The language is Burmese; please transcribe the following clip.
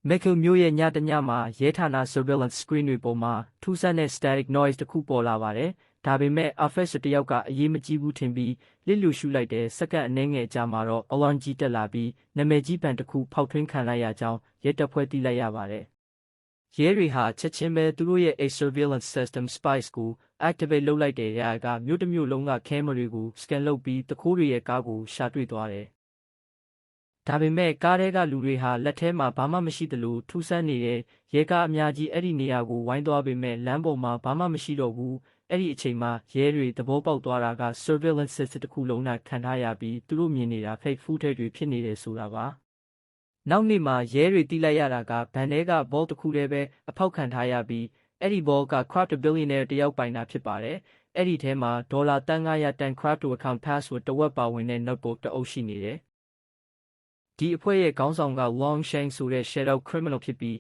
Michael မျိုးရဲ့ညတညမှာရဲဌာန surveillance screen တွေပေါ်မှာထူးဆန်းတဲ့ static noise တစ်ခုပေါ်လာပါတယ်။ဒါပေမဲ့ officer တစ်ယောက်ကအရေးမကြီးဘူးထင်ပြီးလစ်လျူရှုလိုက်တဲ့စက္ကန့်အနည်းငယ်ကြာမှာတော့ alarm ကြီးတက်လာပြီးနာမည်ကြီးဘဏ်တစ်ခုဖောက်ထွင်းခံလိုက်ရကြောင်းရဲတပ်ဖွဲ့သိလိုက်ရပါတယ်။ရဲတွေဟာချက်ချင်းပဲသူတို့ရဲ့ surveillance system Spice ကို activate လုပ်လိုက်တဲ့ရာကမြို့တစ်မြို့လုံးက camera တွေကို scan လုပ်ပြီးတခိုးတွေရဲ့ကားကိုရှာတွေ့သွားတယ်။ဒါပေမဲ့ကားထဲကလူတွေဟာလက်ထဲမှာဘာမှမရှိသလိုထူးဆန်းနေတဲ့ရဲကားအများကြီးအဲ့ဒီနေရာကိုဝိုင်းသွားပေမဲ့လမ်းပေါ်မှာဘာမှမရှိတော့ဘူး။အဲ့ဒီအချိန်မှာရဲတွေသဘောပေါက်သွားတာက surveillance system တစ်ခုလုံးနဲ့ခံထားရပြီးသူတို့မြင်နေတာ fake footage တွေဖြစ်နေတယ်ဆိုတာပါ။နောက်နေ့မှာရဲတွေသိလိုက်ရတာကဘဏ်ထဲက vault တစ်ခုတည်းပဲအဖောက်ခံထားရပြီးအဲ့ဒီ vault က crypto billionaire တယောက်ပိုင်တာဖြစ်ပါတယ်။အဲ့ဒီထဲမှာဒေါ်လာတန်း900တန် crypto account password တစ်ဝက်ပါဝင်တဲ့ notebook တစ်အုပ်ရှိနေတယ်။ဒီအဖွဲ့ရဲ့ခေါင်းဆောင်က Long Sheng ဆိုတဲ့ shadow criminal ဖြစ်ပြီး